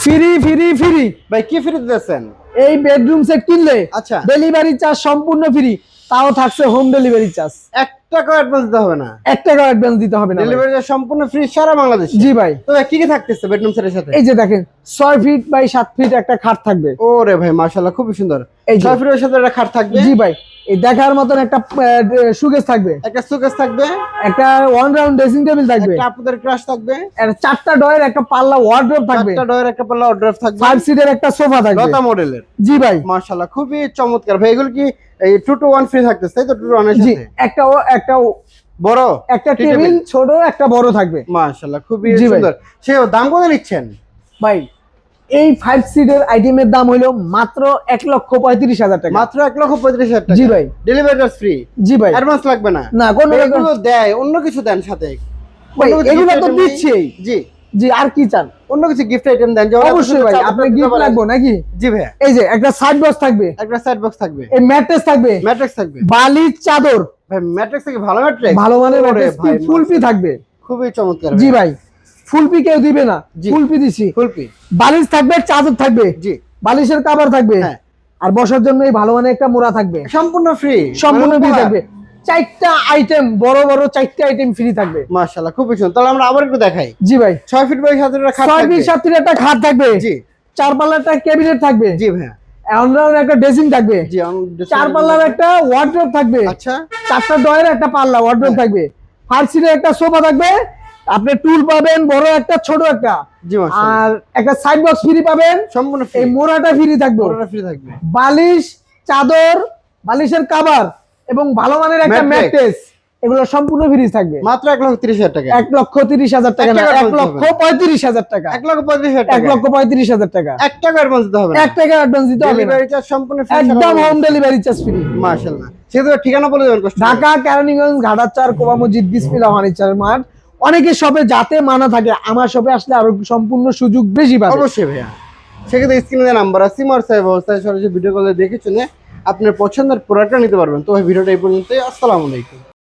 Free free free. ভাই কি free দিতেছেন? এই বেডরুম সেট কিনলে আচ্ছা ডেলিভারি চার্জ সম্পূর্ণ ফ্রি, তাও থাকছে হোম ডেলিভারি চার্জ। 1 টাকা অ্যাডভান্স দিতে হবে না। 1 টাকা অ্যাডভান্স দিতে হবে না। ডেলিভারি চার্জ সম্পূর্ণ ফ্রি সারা বাংলাদেশে। জি ভাই। তো কি কি থাকতেছে বেডরুম সেটের সাথে? এই যে দেখেন 6 ফিট বাই 7 ফিট একটা খাট থাকবে। ওরে ভাই মাশাআল্লাহ খুবই সুন্দর। এই 6 ফিটের সাথে একটা খাট থাকবে। জি ভাই। এই দেখার মতন একটা সুকেস থাকবে, একটা সুকেস থাকবে, একটা ওয়ান রাউন্ড ড্রেসিং টেবিল থাকবে, একটা আপনাদের ক্রাশ থাকবে, একটা 4টা ডয়ের একটা পাল্লা ওয়ার্ডরোব থাকবে, 4টা ডয়ের একটা পাল্লা ওয়ার্ডরোব থাকবে, 5 সিটের একটা সোফা থাকবে লতা মডেলের। জি ভাই মাশাআল্লাহ খুবই চমৎকার ভাই। এগুলো কি এই 2 to 1 ফ্রি থাকতেছে তাই তো? 2 to 1 এর জি, সাথে একটা বড় একটা টেবিল ছোট একটা বড় থাকবে। মাশাআল্লাহ খুবই জি ভাই। সুন্দর। সে দাম কত নিচ্ছেন ভাই এই 5 সিটের আইটেমের দাম হলো মাত্র 1,35,000 টাকা। মাত্র 1,35,000 টাকা। জি ভাই। Delivery charge free. জি ভাই। অ্যাডভান্স লাগবে না। না কোনো এগুলো দেয়, অন্য কিছু দেন সাথে। ভাই অন্য কিছু এগুলো gift তো item দিচ্ছেই। জি জি আর কি চান? অন্য কিছু গিফট আইটেম দেন। যেমন অবশ্যই ভাই, আপনি গিফট লাগবে নাকি? জি ভাই। এই যে একটা সাইড বক্স থাকবে, একটা সাইড বক্স থাকবে, এই ম্যাট্রেস থাকবে, ম্যাট্রিক্স থাকবে। বালিশ চাদর, ভাই ম্যাট্রিক্স থেকে ভালো ম্যাট্রিক্স, ভালো মানের ওরে ম্যাট্রেস, ভাই ফুলপি থাকবে। খুবই চমৎকার জি ভাই। ফুলপি কেউ দিবে না, জি। ফুলপি দিছি। ফুলপি বালিশ থাকবে, চাদর থাকবে, জি। বালিশের কভার থাকবে, হ্যাঁ। আর বসার জন্য এই ভালো মানের একটা মোড়া থাকবে। সম্পূর্ণ ফ্রি। সম্পূর্ণ ফ্রি থাকবে। 4টা আইটেম, বড় বড় 4টা আইটেম ফ্রি থাকবে। মাশাআল্লাহ খুবই সুন্দর। তাহলে আমরা আবার একটু দেখাই। জি ভাই। 6 ফিট বাই 7 এর খাট 6 থাকবে। ফিট 7 ফিট একটা খাট থাকবে। জি। 4 পাল্লার একটা ক্যাবিনেট থাকবে। জি ভাই। অলরাউন্ড একটা ড্রেসিং থাকবে। জি 4 পাল্লার একটা ওয়ার্ডরোব থাকবে। আচ্ছা 4টা ডয়ের একটা পাল্লা ওয়ার্ডরোব থাকবে। 5 সিটের একটা সোফা থাকবে। আপনি টুল পাবেন, বড় একটা ছোট একটা। জি মাশাআল্লাহ। আর একটা সাইড বক্স ফ্রি পাবেন। সম্পূর্ণ ফ্রি। এই মোড়াটা ফ্রি থাকবে। পুরোটা ফ্রি থাকবে। বালিশ, চাদর, বালিশের কভার এবং ভালো মানের একটা ম্যাট্রেস, এগুলো সম্পূর্ণ ফ্রি থাকবে। মাত্র 1,30,000 টাকা। 1,30,000 টাকা না, 1,35,000 টাকা। 1,35,000 টাকা। 1,35,000 টাকা। 1 টাকা অ্যাডভান্স দিতে হবে না। 1 টাকা অ্যাডভান্স দিতে হবে না। ডেলিভারি চার্জ সম্পূর্ণ ফ্রি। একদম হোম ডেলিভারি চার্জ ফ্রি। মাশাআল্লাহ। সেটা ঠিকানা বলে দেবেন কষ্ট। ঢাকা কেরানীগঞ্জ ঘাটাচার কোবা মসজিদ বিসমিল্লাহ ফার্নিচার মার্ট। অনেকের শপে যাতে মানা থাকে, আমার শপে আসলে আরো সম্পূর্ণ সুযোগ বেশি পাবে। অবশ্যই ভাইয়া। সেক্ষেত্রে স্ক্রিনে নাম্বার আছে, হোয়াটসঅ্যাপ অবস্থায় সরাসরি ভিডিও কলে দেখে শুনে আপনার পছন্দের প্রোডাক্টটা নিতে পারবেন। তো ভাই ভিডিওটা এই পর্যন্তই। আসসালামু আলাইকুম।